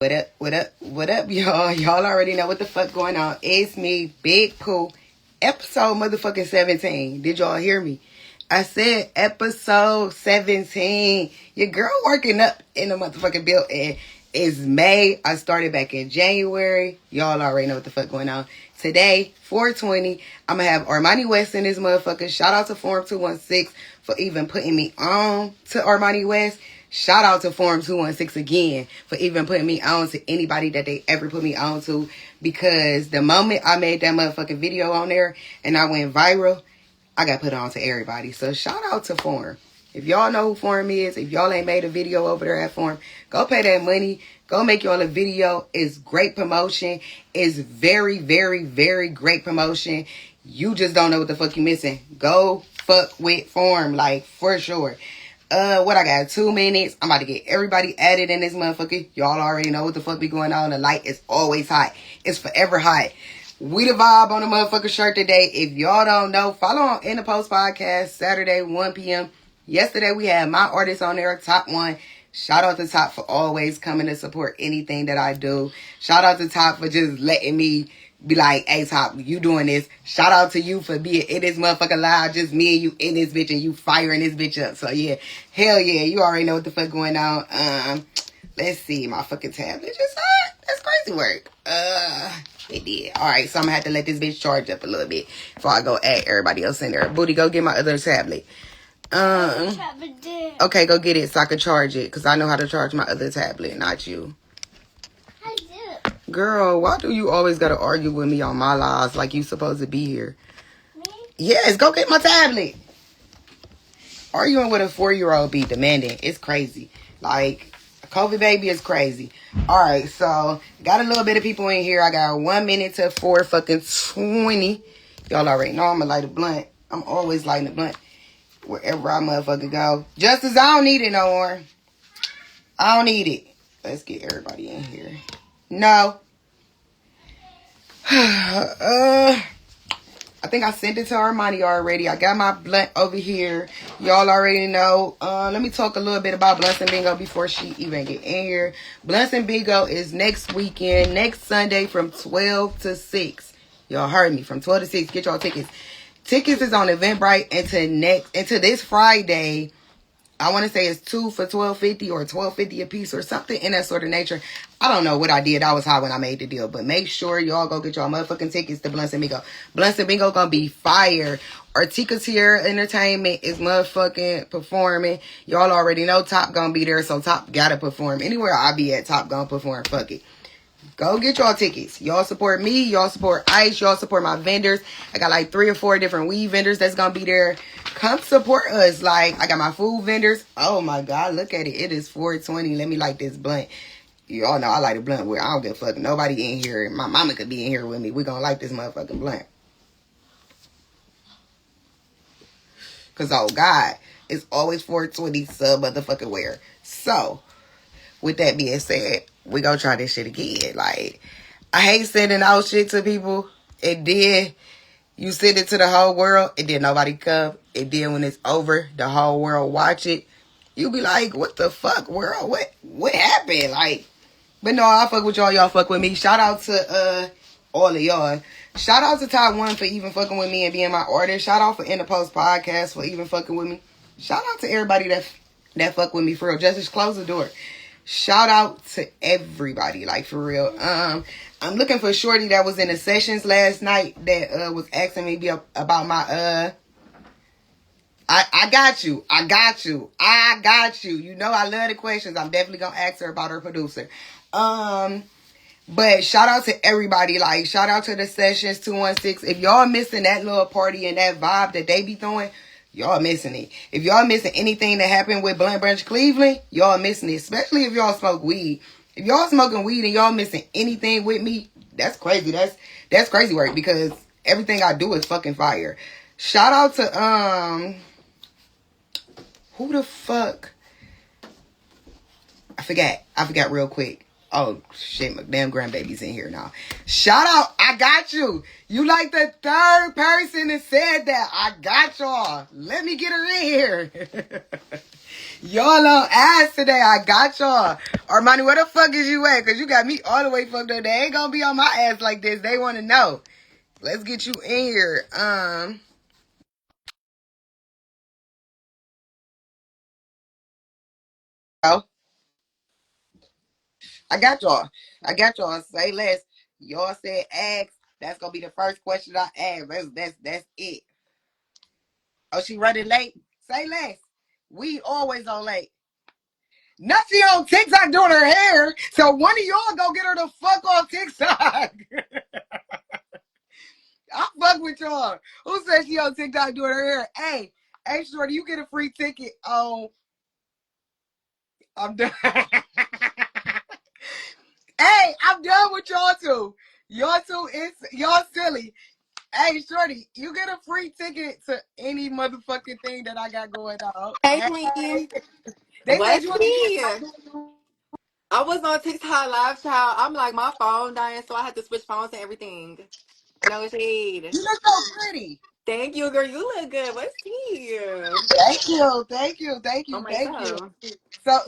What up, what up, what up, y'all? Y'all already know what the fuck going on. It's me, Big Pooh, episode motherfucking 17. Did y'all hear me? I said episode 17. Your girl working up in the motherfucking building. It's May. I started back in January. Y'all already know what the fuck going on. Today, 420, I'm going to have Armani West in this motherfucker. Shout out to Forum 216 for even putting me on to Armani West. Shout out to Forum 216 again for even putting me on to anybody that they ever put me on to. Because the moment I made that motherfucking video on there and I went viral, I got put on to everybody. So shout out to Forum. If y'all know who Forum is, if y'all ain't made a video over there at Forum, go pay that money. Go make y'all a video. It's great promotion. It's very, very, very great promotion. You just don't know what the fuck you missing. Go fuck with Forum, like, for sure. What I got? 2 minutes. I'm about to get everybody added in this motherfucker. Y'all already know what the fuck be going on. The light is always hot. It's forever hot. We the vibe on the motherfucker shirt today. If y'all don't know, follow on NDA Post Podcast, Saturday, 1 p.m. Yesterday, we had my artist on there, Top 1. Shout out to Top for always coming to support anything that I do. Shout out to Top for just letting me be like, hey, Top, you doing this. Shout out to you for being in this motherfucker live. Just me and you in this bitch and you firing this bitch up. So, yeah. Hell yeah. You already know what the fuck going on. Let's see. My fucking tablet just hot. That's crazy work. It did. Alright, so I'm gonna have to let this bitch charge up a little bit before I go add everybody else in there. Booty, go get my other tablet. Okay, go get it so I can charge it. Because I know how to charge my other tablet, not you. I do. Girl, why do you always got to argue with me on my lives like you supposed to be here? Me? Yes, go get my tablet. Arguing with a 4-year-old be demanding. It's crazy. Like, a COVID baby is crazy. Alright, so, got a little bit of people in here. I got 1 minute to 4:20. Y'all already know I'm going to light a blunt. I'm always lighting a blunt. Wherever I motherfucker go. Justice, I don't need it no more. I don't need it. Let's get everybody in here. No. I think I sent it to Armani already. I got my blunt over here. Y'all already know. Let me talk a little bit about Blunts and Bingo before she even get in here. Blunts and Bingo is next weekend, next Sunday from 12 to 6. Y'all heard me. From 12 to 6. Get y'all tickets. Tickets is on Eventbrite into this Friday. I want to say it's 2 for $12.50 or $12.50 a piece or something in that sort of nature. I don't know what I did. I was high when I made the deal. But make sure y'all go get y'all motherfucking tickets to Blunts and Bingo. Blunts and Bingo gonna be fire. Artica Tier Entertainment is motherfucking performing. Y'all already know Top gonna be there, so Top gotta perform. Anywhere I be at, Top gonna perform. Fuck it. Go get y'all tickets. Y'all support me. Y'all support Ice. Y'all support my vendors. I got like 3 or 4 different weed vendors that's going to be there. Come support us. Like, I got my food vendors. Oh, my God. Look at it. It is 4:20. Let me light this blunt. Y'all know I light a blunt where I don't give a fuck. Nobody in here. My mama could be in here with me. We going to light this motherfucking blunt. Because, oh, God. It's always 4:20 sub motherfucking where. So, with that being said, we gonna try this shit again. Like, I hate sending out shit to people. It did. You send it to the whole world. It did nobody come. It did when it's over. The whole world watch it. You be like, what the fuck, world? What happened? Like, but no, I fuck with y'all. Y'all fuck with me. Shout out to all of y'all. Shout out to Top 1 for even fucking with me and being my artist. Shout out for NDA Post Podcast for even fucking with me. Shout out to everybody that fuck with me for real. Just close the door. Shout out to everybody, like, for real. I'm looking for Shorty that was in the sessions last night that was asking me about my I got you. You know I love the questions. I'm definitely gonna ask her about her producer. But shout out to everybody. Like, shout out to the Sessions 216. If y'all missing that little party and that vibe that they be throwing, y'all missing it. If y'all missing anything that happened with Blunt Branch Cleveland, y'all missing it. Especially if y'all smoke weed. If y'all smoking weed and y'all missing anything with me, that's crazy. That's crazy work because everything I do is fucking fire. Shout out to who the fuck? I forgot real quick. Oh, shit, my damn grandbaby's in here now. Shout out, I got you. You like the 3rd person that said that. I got y'all. Let me get her in here. Y'all on ass today. I got y'all. Armani, where the fuck is you at? Cause you got me all the way fucked up. They ain't gonna be on my ass like this. They wanna know. Let's get you in here. Oh, I got y'all. I got y'all. Say less. Y'all said ask. That's gonna be the first question I ask. That's it. Oh, she running late? Say less. We always on late. Nothing on TikTok doing her hair. So one of y'all go get her the fuck off TikTok. I fuck with y'all. Who said she on TikTok doing her hair? Hey, shorty, you get a free ticket. Oh, I'm done. Hey, I'm done with y'all two. Y'all two is y'all silly. Hey, shorty, you get a free ticket to any motherfucking thing that I got going on. Hey, Hey, Queen. they said What's you on tea? TikTok. I was on TikTok live, child. I'm like, my phone dying, so I had to switch phones and everything. No shade. You look so pretty. Thank you, girl. You look good. What's tea? Thank Oh you, my thank you. God.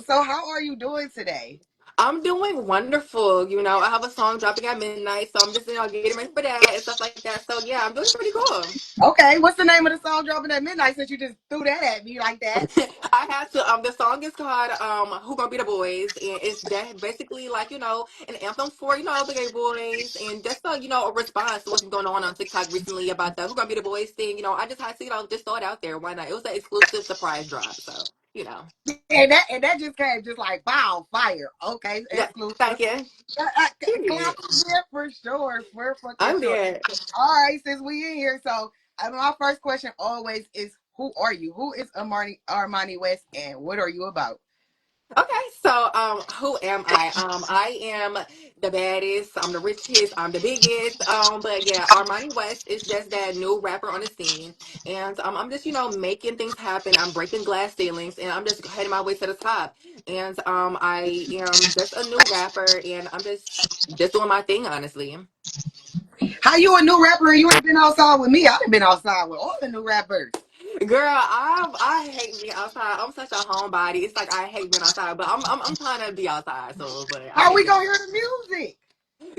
So how are you doing today? I'm doing wonderful. I have a song dropping at midnight, so I'm just, getting ready for that and stuff like that. So, yeah, I'm doing pretty cool. Okay, what's the name of the song dropping at midnight since you just threw that at me like that? I had to. The song is called "Who Gonna Be the Boys," and it's basically like an anthem for the gay boys, and just a response to what's been going on TikTok recently about the "Who Gonna Be the Boys" thing. I just had to just throw it out there. Why not? It was an exclusive surprise drop, so you know. And that just came just like wow, fire. Okay, Yeah, exclusive. thank you. Clap Period. yeah, for sure, for fucking I'm sure. there. All right, since we in here, so my first question always is, who are you? Who is Armani West, and what are you about? Okay, so who am I? I am the baddest, I'm the richest, I'm the biggest. But yeah, Armani West is just that new rapper on the scene. And I'm just, making things happen. I'm breaking glass ceilings and I'm just heading my way to the top. And I am just a new rapper and I'm just doing my thing, honestly. How you a new rapper and you ain't been outside with me? I've been outside with all the new rappers. Girl, I hate being outside. I'm such a homebody. It's like I hate being outside, but I'm trying to be outside, so but I How hate we being gonna outside. hear the music?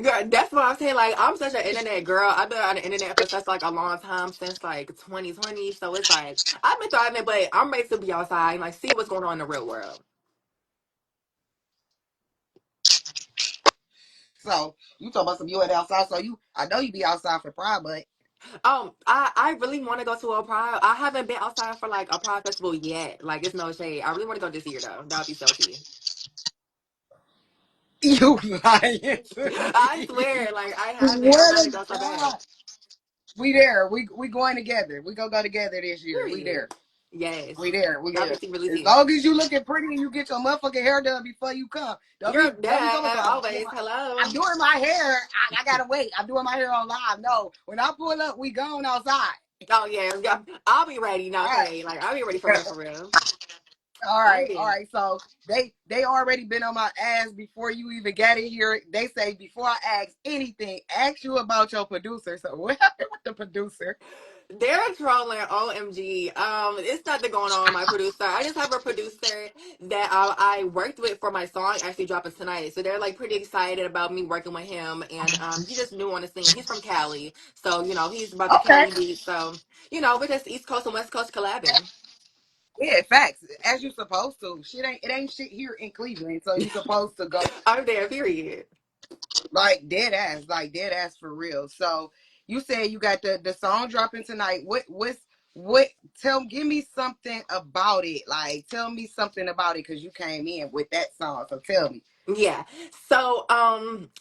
Girl, that's what I'm saying. Like, I'm such an internet girl. I've been on the internet for such like a long time since like 2020. So it's like I've been thriving, but I'm ready to be outside and like see what's going on in the real world. So you talking about some you at outside? So I know you be outside for Pride, but I really want to go to a pride. I haven't been outside for like a pride festival yet. Like, it's no shade. I really want to go this year though. That would be so tea. you lying to I me. swear, like I haven't. I Swear want to to go so bad. God. We there. We going together. We gonna go together this year. We there. Period. Yes. We there. We That there. would be really As tea. long as you looking pretty and you get your motherfucking hair done before you come. Girl, Don't be talking dad, about always. I'm Hello. doing my hair. I gotta wait. I'm doing my hair on live. No. When I pull up, we going outside. Oh yeah, yeah. I'll be ready. All No shade. Like I'll be ready for right. real, for real. All I'm right, all dead. right. So they already been on my ass before you even got in here. They say before I ask anything, ask you about your producer. So what happened with the producer? They're trolling. OMG. It's nothing going on with my producer. I just have a producer that I worked with for my song actually dropping tonight. So they're like pretty excited about me working with him. And he just new on the scene. He's from Cali, so he's about the Okay. Cali beat. So we're just East Coast and West Coast collabing. Yeah, facts. As you supposed to. It ain't shit here in Cleveland. So you supposed to go I'm there. Period. like dead ass for real. So you said you got the song dropping tonight. What give me something about it. Like tell me something about it because you came in with that song. So tell me. Yeah. So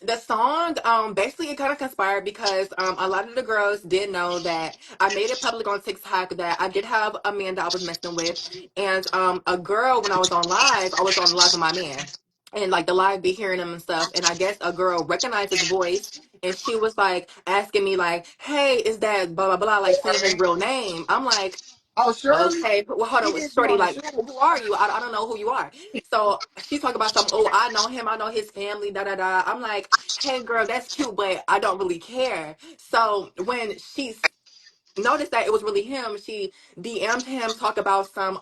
the song basically it kind of conspired because a lot of the girls did know that I made it public on TikTok that I did have a man that I was messing with, and a girl when I was on live with my man. And like the live be hearing him and stuff, and I guess a girl recognized his voice, and she was like asking me like, "Hey, is that blah blah blah?" Like saying his real name. I'm like, Oh, Shirley, okay, well, hold she on, did you shorty. on the Like, show. who are you? I don't know who you are. So she's talking about some. Oh, I know him. I know his family. Da da da. I'm like, hey, girl, that's cute, but I don't really care. So when she's noticed that it was really him. She DM'd him, talk about some,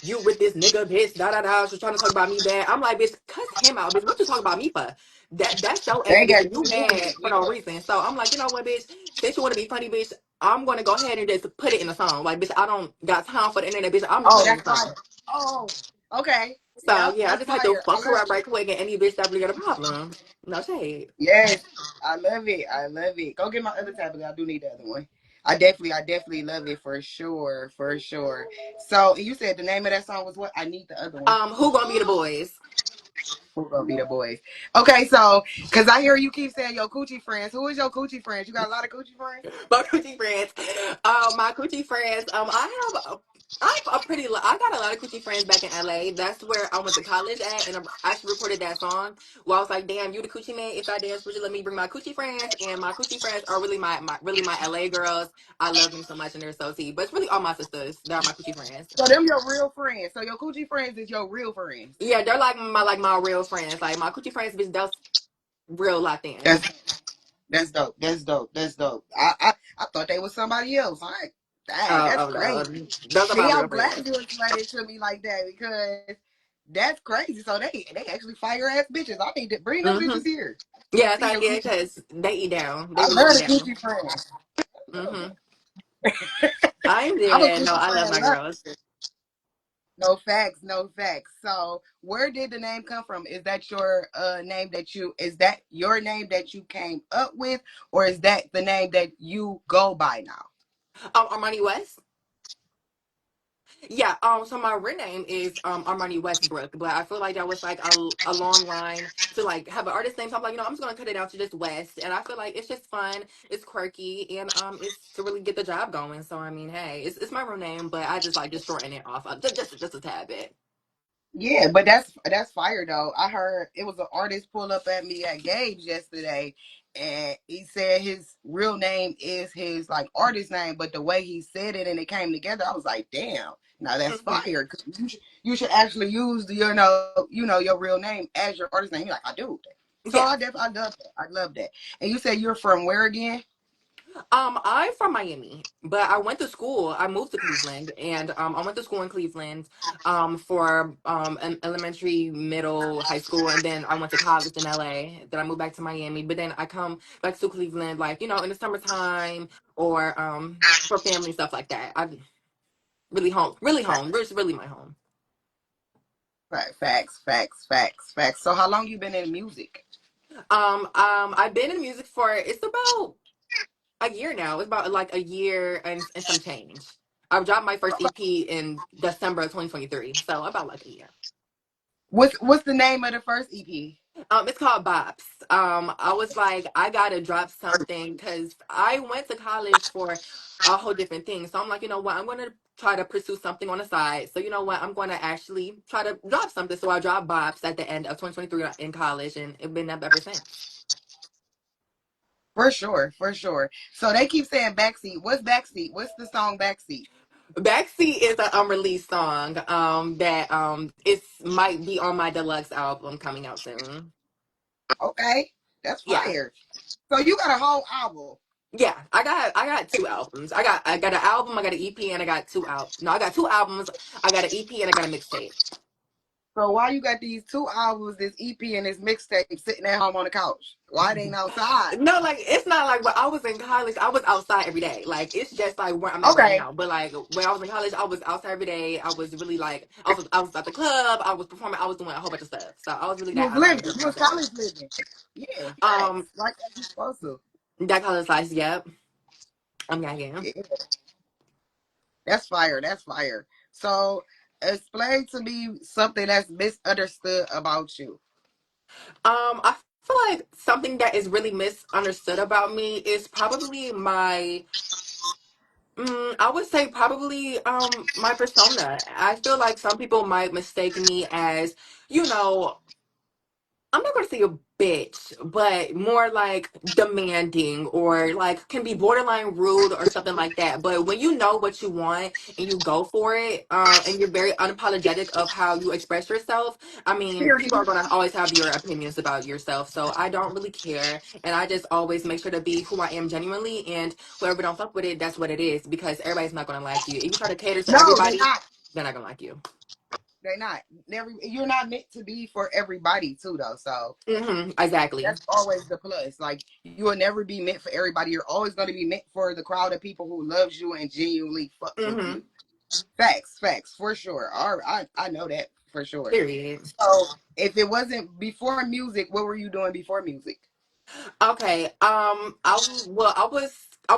you with this nigga, bitch, da da da. She was trying to talk about me bad. I'm like, bitch, cuss him out, bitch. What you talking about me for? That's your They ex, ain't bitch, got and you shit to do with it. mad for no Yeah. reason. So I'm like, you know what, bitch? Since you want to be funny, bitch, I'm gonna go ahead and just put it in a song. Like, bitch, I don't got time for the internet, bitch. I'm just Oh, putting it in that's a song. fire. Oh, okay. So Yep, yeah, I that's just had to fire. I fuck her love up it. right quick, and any bitch that really got a problem. No shade. Yes, I love it. I love it. Go get my other tablet. I do need the other one. I definitely love it for sure, for sure. So you said the name of that song was what? I need the other one. Who gonna be the boys? Who gonna be the boys? Okay, so because I hear you keep saying your coochie friends. Who is your coochie friends? You got a lot of coochie friends. My coochie friends. My coochie friends. I have a pretty. I got a lot of coochie friends back in LA. That's where I went to college at, and I actually recorded that song. Well, I was like, "Damn, you the coochie man. If I dance, would you let me bring my coochie friends?" And my coochie friends are really my LA girls. I love them so much, and they're so tea. But it's really all my sisters that are my coochie friends. So them your real friends. So your coochie friends is your real friends. Yeah, they're like my real friends. Like my coochie friends, bitch, that's real locked in. That's that's dope. That's dope. That's dope. I thought they was somebody else. I dang, Oh, that's oh crazy. no, those are my See, real I'm friends. glad you explained it to me like that because that's crazy. So they actually fire ass bitches. I need to bring them Hmm. bitches here. Let me Yeah, see your yeah, coochie. because they eat down. They I really love eat the down. coochie friends. Hmm. I'm I'm a dead. No, coochie I love friend. my Love girls. it. No facts, no facts. So where did the name come from? Is that your name that you is that your name that you came up with, or is that the name that you go by now? Armani West. Yeah. So my real name is Armani Westbrook, but I feel like that was like a long line to like have an artist name. So I'm like, I'm just gonna cut it down to just West, and I feel like it's just fun, it's quirky, and it's to really get the job going. So I mean, hey, it's my real name, but I just like just shorten it off just a tad bit. Yeah, but that's fire though. I heard it was an artist pull up at me at Gage yesterday, and he said his real name is his like artist name, but the way he said it and it came together, I was like, damn, now that's Hmm. fire. 'Cause you should actually use the, your real name as your artist name. He's like, I do. So Yeah. I love that. I love that. And you said you're from where again? I'm from Miami, but I went to school. I moved to Cleveland, and I went to school in Cleveland, for an elementary, middle, high school, and then I went to college in LA. Then I moved back to Miami, but then I come back to Cleveland, like in the summertime or for family stuff like that. I really home, really home, really my home. Facts. So how long you been in music? I've been in music for it's about a year now. It's about like a year and some change. I dropped my first EP in December of 2023, so about like a year. What's the name of the first EP? It's called Bops. I was like, I gotta drop something because I went to college for a whole different thing. So I'm like, you know what? I'm gonna try to pursue something on the side. So you know what? I'm gonna actually try to drop something. So I dropped Bops at the end of 2023 in college, and it's been up ever since. For sure, for sure. So they keep saying backseat. What's backseat? What's the song backseat? Backseat is an unreleased song that it's might be on my deluxe album coming out soon. Okay, that's Yeah. fire. So you got a whole album. Yeah, I got two albums. I got an album, I got an EP, and I got two out. No, I got two albums. I got an EP and I got a mixtape. So why you got these two albums, this EP and this mixtape sitting at home on the couch? Why it ain't outside? No, like it's not like when I was in college, I was outside every day. Like it's just like where I'm at right Okay, now. But like when I was in college, I was outside every day. I was really like I was at the club, I was performing, I was doing a whole bunch of stuff. So I was really you that was outside living. girl You back was then. college living. Yeah, Um, facts. Like that you supposed to. that college life, yep. I'm gagging. Yeah, that's fire. That's fire. So explain to me something that's misunderstood about you. I feel like something that is really misunderstood about me is probably my I would say probably my persona. I feel like some people might mistake me as, you know, I'm not gonna say a bitch, but more like demanding or like can be borderline rude or something like that. But when you know what you want and you go for it, and you're very unapologetic of how you express yourself, I mean, Period. people are gonna always have your opinions about yourself. So I don't really care, and I just always make sure to be who I am genuinely, and whoever don't fuck with it, that's what it is. Because everybody's not gonna like you. If you try to cater to No, they're everybody, not. they're not gonna like you. They're not. You're not meant to be for everybody too, though. So Exactly. that's always the plus. Like you will never be meant for everybody. You're always going to be meant for the crowd of people who loves you and genuinely fucks with Mm-hmm. you. Facts, for sure. I know that for sure. Period. So if it wasn't before music, what were you doing before music? Okay. I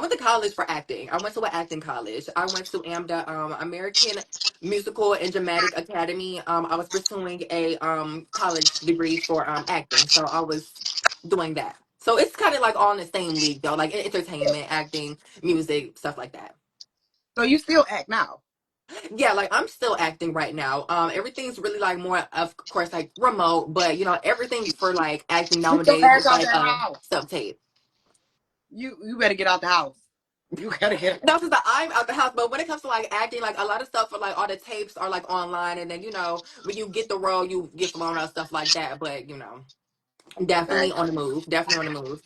went to college for acting. I went to an acting college. I went to AMDA, American Musical and Dramatic Academy. I was pursuing a college degree for acting, so I was doing that. So it's kind of like all in the same league though, like entertainment, acting, music, stuff like that. So you still act now? Yeah, like I'm still acting right now. Everything's really like more, of course, like remote, but everything for like acting Get your nowadays ass is out like that house. sub tape. You better get out the house. You gotta get No, since I'm out the house, but when it comes to like acting, like a lot of stuff for like all the tapes are like online, and then when you get the role, you get flown out, stuff like that. But definitely back. on the move, definitely on the move.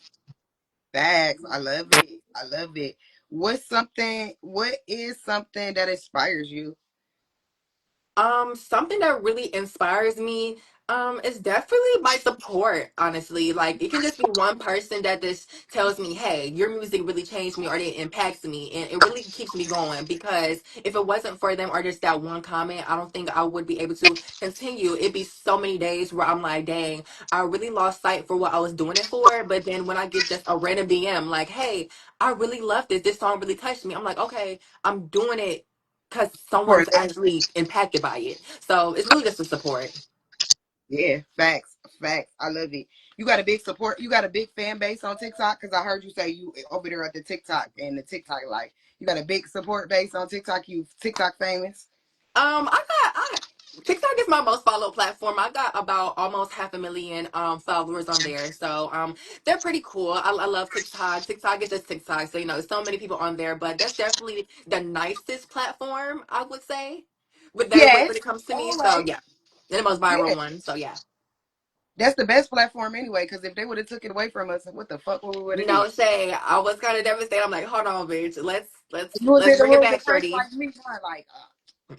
Facts. I love it. I love it. What is something that inspires you? Something that really inspires me, is definitely my support, honestly. Like it can just be one person that just tells me, hey, your music really changed me or it impacts me. And it really keeps me going because if it wasn't for them or just that one comment, I don't think I would be able to continue. It'd be so many days where I'm like, dang, I really lost sight for what I was doing it for. But then when I get just a random DM like, hey, I really love this. This song really touched me. I'm like, okay, I'm doing it because For someone's actually impacted by it. So it's really just the support. yeah, facts. I love it. You got a big support. You got a big fan base on TikTok because I heard you say you over there at the TikTok and the TikTok like you got a big support base on TikTok. You TikTok famous. I TikTok is my most followed platform. I got about almost 500,000 followers on there. So they're pretty cool. I love TikTok. TikTok is just TikTok. So there's so many people on there, but that's definitely the nicest platform, I would say. With that when Yes, it comes to me. So always. yeah. They're the most viral Yeah, one. So yeah. that's the best platform anyway. Because if they would have took it away from us, what the fuck would have No did? shade. I was kind of devastated. I'm like, hold on, bitch. You was Let's in the bring it room the back, first shorty. like me, huh? Like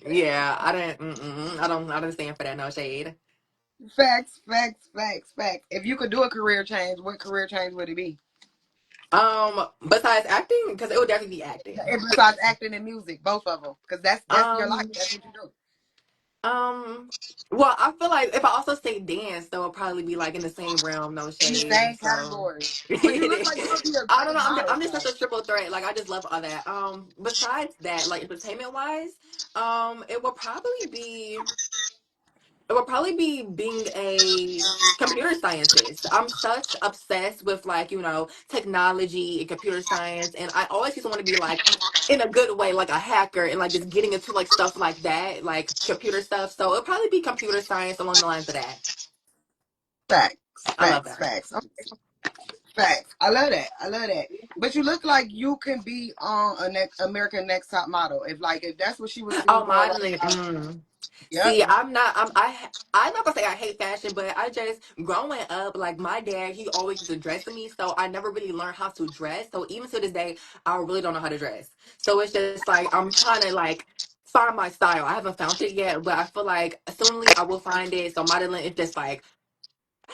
Yeah, I didn't. I don't stand for that. No shade. facts. If you could do a career change, what career change would it be? Besides acting, because it would definitely be acting. And besides acting and music, both of them, because that's your life. Um, That's what you do. um. Well, I feel like if I also say dance, that would probably be like in the same realm. No In the shade. same So category. But you look like you would be a I don't great know. model, I'm just such though. a triple threat. Like I just love all that. Besides that, like entertainment wise, it would probably be. It would probably be being a computer scientist. I'm such obsessed with like, technology and computer science. And I always used to want to be like in a good way, like a hacker and like just getting into like stuff like that, like computer stuff. So it'll probably be computer science along the lines of that. Facts, I love facts, that. facts. Okay, facts. I love that. I love that. But you look like you can be on a American Next Top Model. If that's what she was Oh, doing right modeling. now. Yep. See, I'm not gonna say I hate fashion, but I just growing up, like my dad, he always used to dress me, so I never really learned how to dress. So even to this day, I really don't know how to dress. So it's just like I'm trying to like find my style. I haven't found it yet, but I feel like soonly I will find it. So modeling is just like,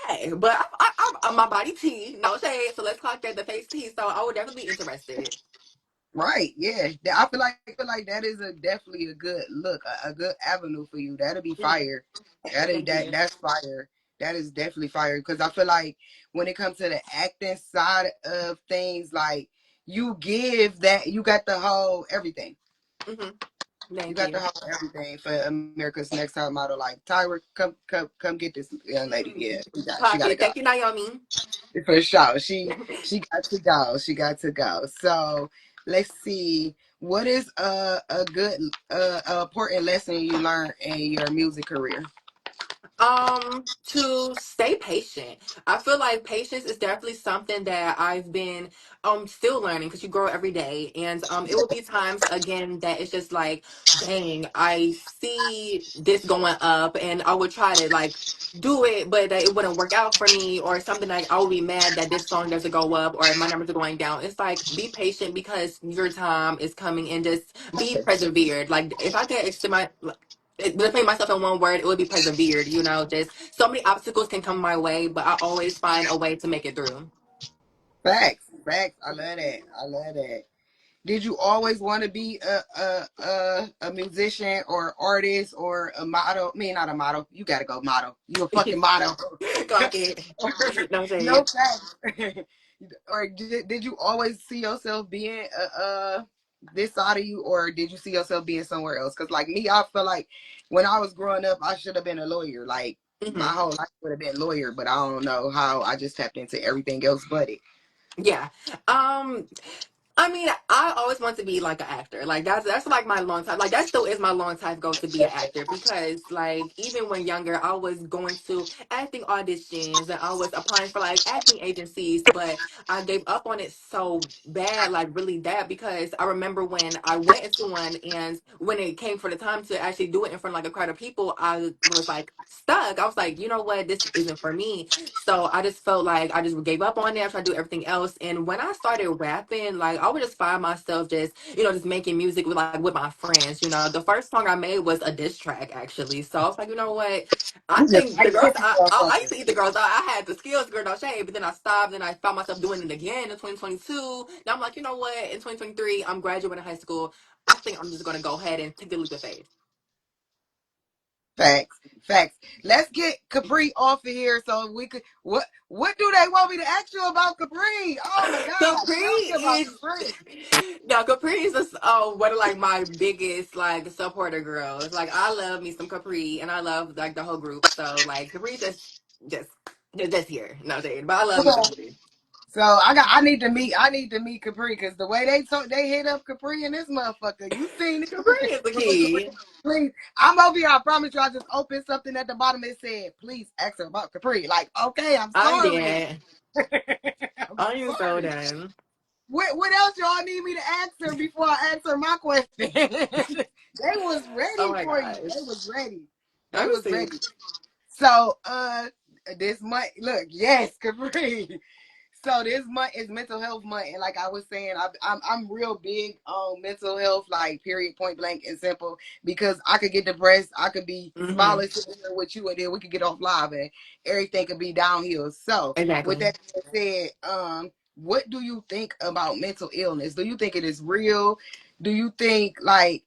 hey, but I'm my body T, no shade. So let's clock that the face T. So I would definitely be interested. Right. Yeah. I feel like that is a definitely a good look, a good avenue for you. That'll be Mm, fire. thank you. That's fire. That is definitely fire because I feel like when it comes to the acting side of things, like you got the whole everything. hmm You Thank got the you. whole everything for America's Next Top Model. Like Tyra, come get this young lady. Yeah, she Clock got to it. go Thank you, Naomi. for sure. She got to go. She got to go. So let's see. What is a good important lesson you learned in your music career? To stay patient. I feel like patience is definitely something that I've been still learning because you grow every day. And it will be times again that it's just like, dang, I see this going up and I would try to like do it, but it wouldn't work out for me or something. Like I would be mad that this song doesn't go up or my numbers are going down. It's like be patient because your time is coming and just be persevered. Like if I could extend my putting myself in one word, it would be persevered. You know, just so many obstacles can come my way, but I always find a way to make it through. Facts, facts. I love that. I love that. Did you always want to be a musician or artist or a model? I mean, not a model. You gotta go model. You a fucking model. Clock it. No No shade. facts. Or did you always see yourself being this side of you, or did you see yourself being somewhere else? Because like me, I feel like when I was growing up, I should have been a lawyer. Like my Hmm. whole life would have been lawyer, but I don't know how. I just tapped into everything else but it. Yeah. Um, I mean, I always want to be like an actor. Like that's like my long time. Like that still is my long time goal to be an actor because like even when younger, I was going to acting auditions and I was applying for like acting agencies, but I gave up on it so bad, like really bad, because I remember when I went into one and when it came for the time to actually do it in front of like a crowd of people, I was like stuck. I was like, you know what, this isn't for me. So I just felt like I just gave up on it. I tried to do everything else. And when I started rapping, like I would just find myself just, just making music with my friends. You know, the first song I made was a diss track actually. So I was like, you know what? I You just think the like girls picking I used motherfuckers. to eat the girls out. I had the skills, girl, no shade, but then I stopped and I found myself doing it again in 2022. Now I'm like, you know what? In 2023, I'm graduating high school. I think I'm just gonna go ahead and take the leap of faith. Facts, facts. Let's get Capri off of here so we could. What do they want me to ask you about Capri? Oh my God, Capri tell me about is Capri. no, Capri is just one of like my biggest like supporter girls. Like I love me some Capri and I love like the whole group. So like Capri's just just here. No shade. But I love me some Capri. So I need to meet Capri because the way they hit up Capri and this motherfucker, you seen Capri it. is the key. Please, I'm over here. I promise you, I just opened something at the bottom. It said, "Please ask her about Capri." Like, okay, I'm I'm sorry. dead. I'm I am so sorry. done. What else y'all need me to ask her before I answer my question? They was Oh ready my for you. gosh. They was ready. They Let me was see. ready. So this month, look, yes, Capri. So this month is mental health month, and like I was saying, I'm real big on mental health, like period, point blank and simple. Because I could get depressed, I could be Hmm. smiling sitting here with you, and then we could get off live, and everything could be downhill. So with Exactly. that being said, what do you think about mental illness? Do you think it is real? Do you think like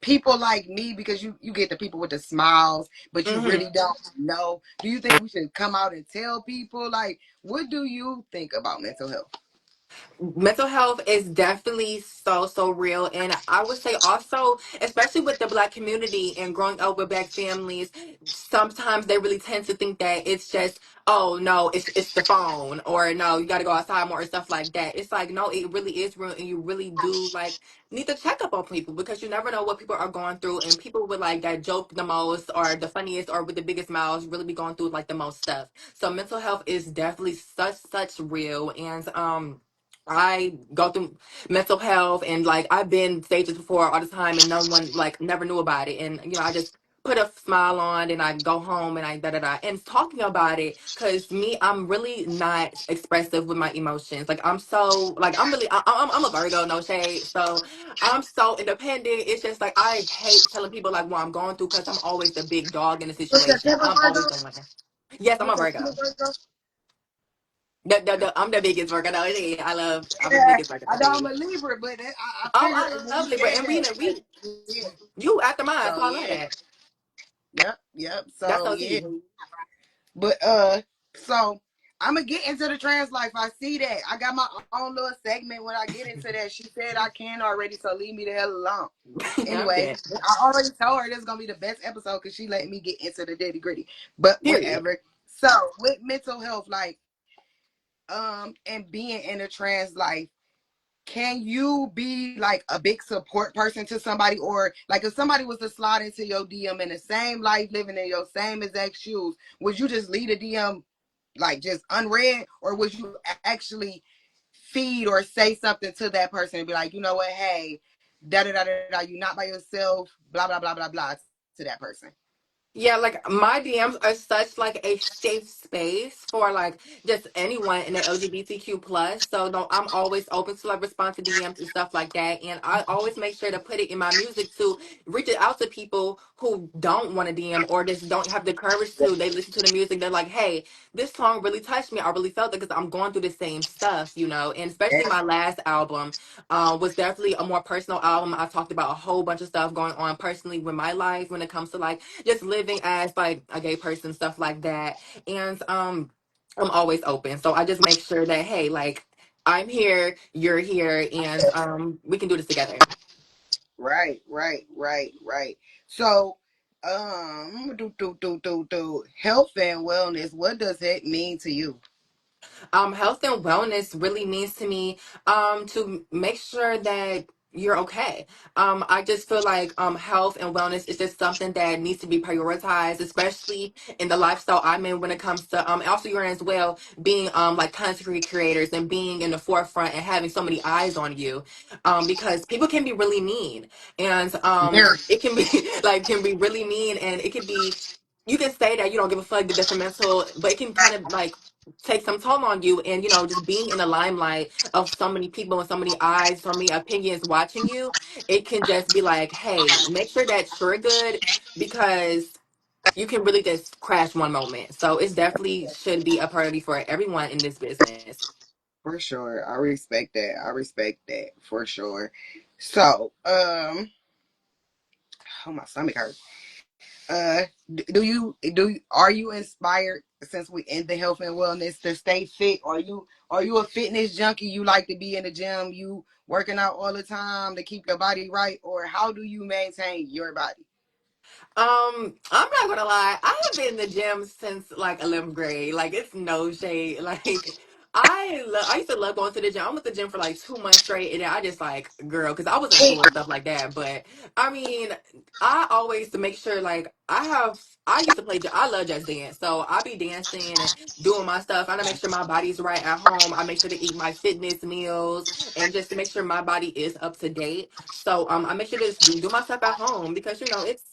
people like me, because you get the people with the smiles but you Hmm. really don't know, do you think we should come out and tell people, like, what do you think about mental health? Mental health is definitely so real, and I would say also, especially with the black community and growing up with black families, sometimes they really tend to think that it's just, oh no, it's the phone, or no, you got to go outside more, or stuff like that. It's like, no, it really is real, and you really do like need to check up on people because you never know what people are going through, and people with like that joke the most or the funniest or with the biggest mouths really be going through like the most stuff. So mental health is definitely such real. And I go through mental health and like I've been stages before all the time and no one like never knew about it. And I just put a smile on and I go home and I da da da and talking about it, because me, I'm really not expressive with my emotions. Like I'm so like I'm really I'm a Virgo, no shade. So I'm so independent. It's just like I hate telling people like what I'm going through because I'm always the big dog in the What's that situation. temper I'm always Virgo? the one. Yes, I'm What's a that Virgo. temper Virgo? I'm the biggest Virgo. No, yeah, I'm the Yeah, biggest Virgo. I No know I'm shade. a Libra, but I Oh, figured I when you love Libra, said and we that, know like, we yeah. you after mine, so So I love yeah, that. yep. That's So so yeah, tea. but so I'm gonna get into the trans life. I see that. I got my own little segment when I get into that. She said I can already, so leave me the hell alone. I'm Anyway, dead. I already told her this is gonna be the best episode because she let me get into the nitty gritty. But Period. whatever. So with mental health, like and being in a trans life, can you be like a big support person to somebody, or like if somebody was to slide into your DM in the same life, living in your same exact shoes, would you just leave the DM like just unread, or would you actually feed or say something to that person and be like, you know what, hey, da da da da da, you're not by yourself, blah blah blah blah blah, to that person? Yeah, like my DMs are such like a safe space for like just anyone in the LGBTQ plus. So no, I'm always open to like respond to DMs and stuff like that. And I always make sure to put it in my music to reach it out to people who don't want to DM or just don't have the courage to. They listen to the music, they're like, hey, this song really touched me. I really felt it because I'm going through the same stuff, you know. And especially my last album was definitely a more personal album. I talked about a whole bunch of stuff going on personally with my life when it comes to like just living as like a gay person, stuff like that. And I'm always open. So I just make sure that hey, like I'm here, you're here, and we can do this together. Right, right, right, right. So, health and wellness. What does it mean to you? Health and wellness really means to me to make sure that you're okay. I just feel like health and wellness is just something that needs to be prioritized, especially in the lifestyle I'm in when it comes to also you're in as well, being like content creators and being in the forefront and having so many eyes on you. Because people can be really mean, and Very. it can be like can be really mean, and it can be you can say that you don't give a fuck, the detrimental, but it can kind of like take some toll on you. And you know, just being in the limelight of so many people and so many eyes, so many opinions watching you, it can just be like, hey, make sure that you're good, because you can really just crash one moment. So it's definitely should be a priority for everyone in this business. For sure. I respect that. I respect that for sure. So, oh, my stomach hurts. Are you inspired, since we in the health and wellness, to stay fit? Are you a fitness junkie? You like to be in the gym, you working out all the time to keep your body right, or how do you maintain your body? I'm not gonna lie. I have been in the gym since like 11th grade. Like it's no shade. Like I used to love going to the gym. I went to the gym for like 2 months straight, and then I just like girl, because I was in school and stuff like that. But I mean, I always to make sure like I used to play. I love just dance, so I be dancing and doing my stuff. I to make sure my body's right at home. I make sure to eat my fitness meals and just to make sure my body is up to date. So I make sure to just do my stuff at home because you know it's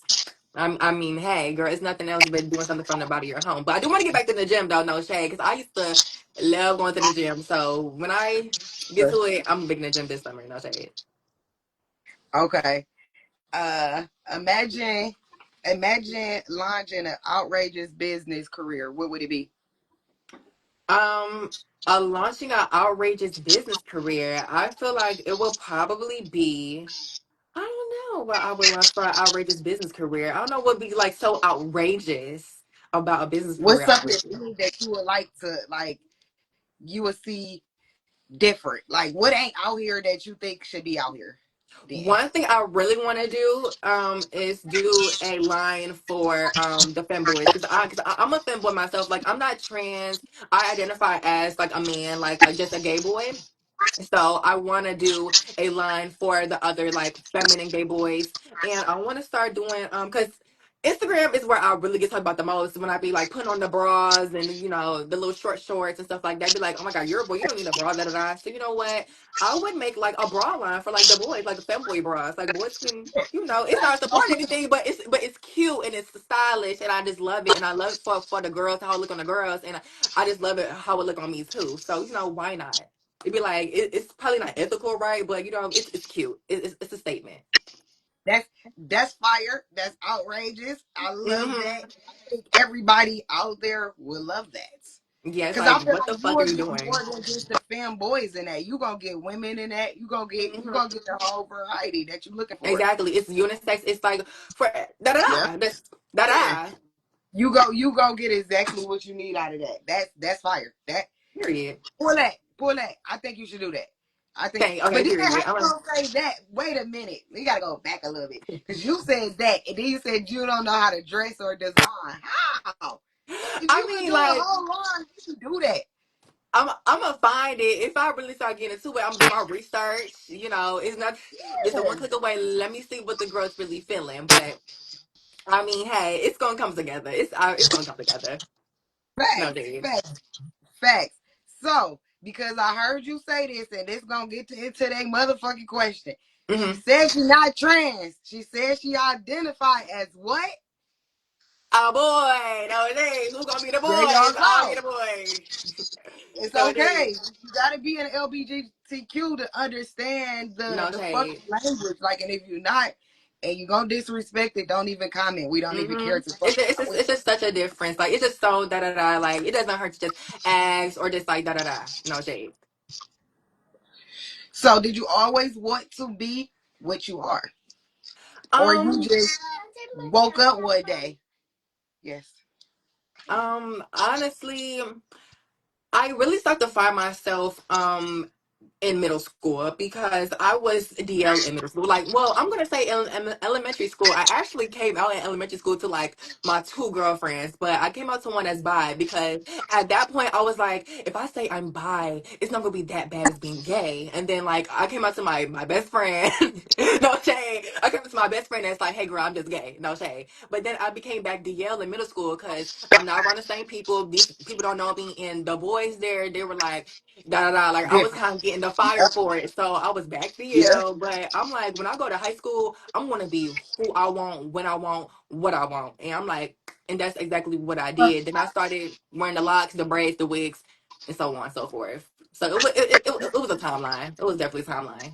I mean, hey, girl, it's nothing else but doing something from the body of your home. But I do want to get back to the gym, though, no shade, because I used to love going to the gym. So when I get to it, I'm big in the gym this summer, no shade. Okay. Imagine, launching an outrageous business career. What would it be? Um, Launching an outrageous business career, I feel like it will probably be. I don't know what I would launch for an outrageous business career. I don't know what would be like so outrageous about a business What's career. something new that you would like to, like, you would see different? Like, what ain't out here that you think should be out here? Then One thing I really want to do is do a line for the femboys, I'm a femboy myself. Like I'm not trans. I identify as like a man, like just a gay boy. So I want to do a line for the other like feminine gay boys, and I want to start doing because Instagram is where I really get talked about the most when I be like putting on the bras and you know the little short shorts and stuff like that. Be like, oh my god, you're a boy, you don't need a bra, da da da. So you know what? I would make like a bra line for like the boys, like the femboy bras. Like boys can, you know, it's not supporting anything, but it's cute and it's stylish, and I just love it, and I love it for the girls how it look on the girls, and I just love it how it look on me too. So you know, why not? It'd be like it's probably not ethical, right? But you know, it's cute. It's a statement. that's fire. That's outrageous. I love Hmm. that. I think everybody out there will love that. Yeah, it's Cause I like feel what the like you fuck are will you get doing? more than just the fanboys in that. You gonna get women in that. You Hmm. gonna get the whole variety that you looking for. Exactly. It's unisex. It's like for da da Yeah. da. That's da Yeah. da. You go get exactly what you need out of that. That's fire. That Period. pull that. I think you should do that. I think, Okay. but Okay. then how Period. you gonna say that? Wait a minute, we gotta go back a little bit because you said that, and then you said you don't know how to dress or design. How? If you I could mean, do a like whole line, you should do that. I'm gonna find it. If I really start getting into it, I'm gonna do my research. It's not just a one click away. Let me see what the girl's really feeling. But I mean, hey, it's gonna come together. It's gonna come together. No, Facts, dude. facts, facts. So, because I heard you say this, and it's gonna get into that motherfucking question. She Mm-hmm. said she not trans. She said she identified as what? Oh boy, no days. Who's gonna be the There y'all boys? I'll be go. the boy. It's No days. okay. You gotta be an LGBTQ to understand No the fucking shade. language. Like, and if you're not, and you gonna disrespect it, don't even comment. We don't even care Mm-hmm. to fuck with It's just such a difference. Like it's just so da da da. Like it doesn't hurt to just ask or just like da da da. No shade. So, did you always want to be what you are, or you Um. just woke up one day? Yes. Honestly, I really start to find myself in middle school because I was DL in middle school. Like, well, I'm gonna say in elementary school. I actually came out in elementary school to like my two girlfriends, but I came out to one as bi because at that point I was like, if I say I'm bi, it's not gonna be that bad as being gay. And then like I came out to my best friend, no shade. I came out to my best friend that's like, hey girl, I'm just gay, no shade. But then I became back DL in middle school because I'm not around the same people. These people don't know me, and the boys there, they were like da da da. Like I was Different. kind of getting the fire Yep. for it, so I was back to Yep. Yale. But I'm like, when I go to high school, I'm gonna be who I want, when I want, what I want, and I'm like, and that's exactly what I did. Then I started wearing the locks, the braids, the wigs, and so on and so forth. So it was a timeline. It was definitely a timeline.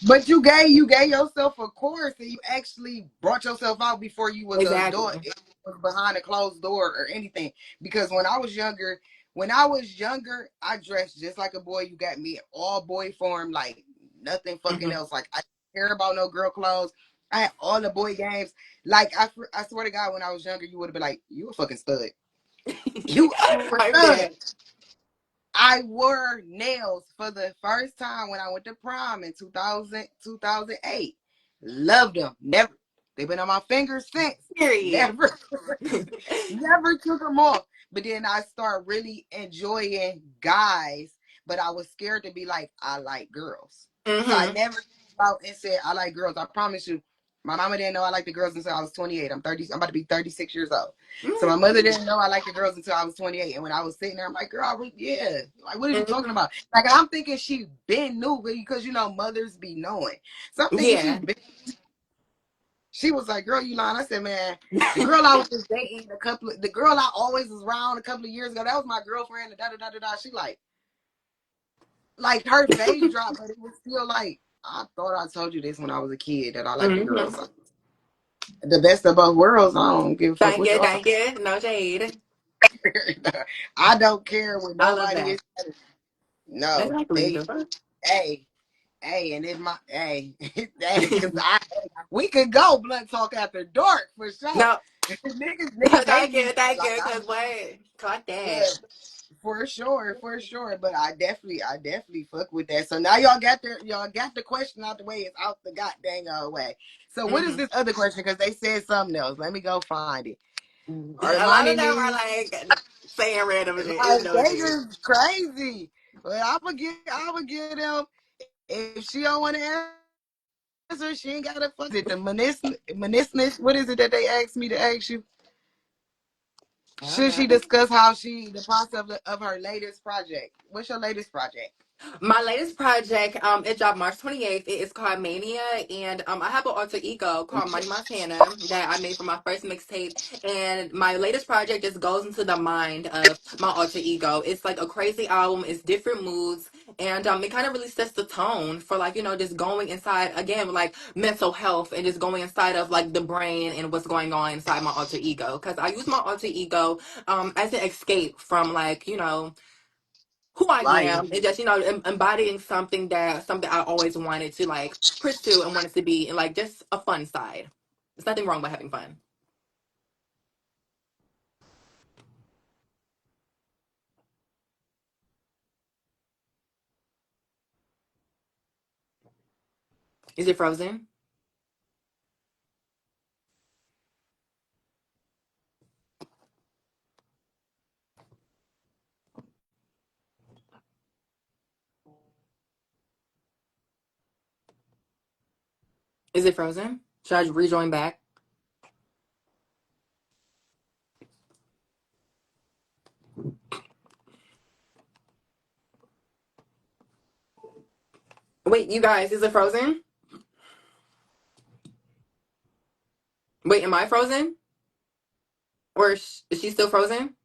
But you gave yourself a course, and you actually brought yourself out before you was an adult. Exactly. It was behind a closed door or anything. Because when I was younger, I dressed just like a boy. You got me all boy form, like nothing fucking Hmm. else. Like I didn't care about no girl clothes. I had all the boy games. Like I swear to God, when I was younger, you would have been like, "You a fucking stud. You are a I'm stud." dead. I wore nails for the first time when I went to prom in 2008. Loved them. Never. They've been on my fingers since. Period. Never, never took them off. But then I start really enjoying guys, but I was scared to be like, I like girls. So I Hmm. never came out and said, I like girls. I promise you, my mama didn't know I liked the girls until I was 28. I'm 30. I'm about to be 36 years old. So my mother didn't know I liked the girls until I was 28. And when I was sitting there, I'm like, girl, yeah. Like, what are you talking Hmm. about? Like, I'm thinking she been knew because, mothers be knowing. So I'm thinking Yeah. she was like, girl, you lying. I said, man, the girl I was just dating the girl I always was around a couple of years ago, that was my girlfriend. And da da da da da. She like her face dropped, but it was still like, I thought I told you this when I was a kid that I like the Hmm. girls. Like, the best of both worlds. I don't give a fuck Thank what you, y'all. thank you. No shade. I don't care what I love nobody that. is. No, Exactly. they, The fuck? hey, hey, and it's my hey, hey, because we could go blunt talk after dark for sure. No, Niggas hate me. thank Like you. I, Cause what? Caught yeah, that. for sure, for sure. But I definitely fuck with that. So now y'all got the question out the way. It's out the goddamn way. So what is Hmm. this other question? Because they said something else. Let me go find it. A lot of Armani them are needs like saying random shit. It's like no they shade. just crazy. But I'm gonna get them. If she don't want to answer, she ain't gotta fuck. Is it the meniscus? What is it that they asked me to ask you? I don't Should know. she discuss the process of her latest project? What's your latest project? My latest project, it dropped March 28th. It is called Mania, and I have an alter ego called Money Montana that I made for my first mixtape. And my latest project just goes into the mind of my alter ego. It's like a crazy album. It's different moods, and it kind of really sets the tone for like just going inside again, like mental health, and just going inside of like the brain and what's going on inside my alter ego. Because I use my alter ego as an escape from like who I Life. am and just embodying something I always wanted to like pursue and wanted to be and like just a fun side. There's nothing wrong with having fun. Is it frozen? Is it frozen? Should I rejoin back? Wait, you guys, is it frozen? Wait, am I frozen? Or is she still frozen?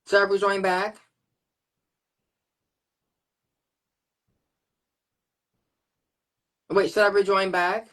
Should I rejoin back? Wait, should I rejoin back?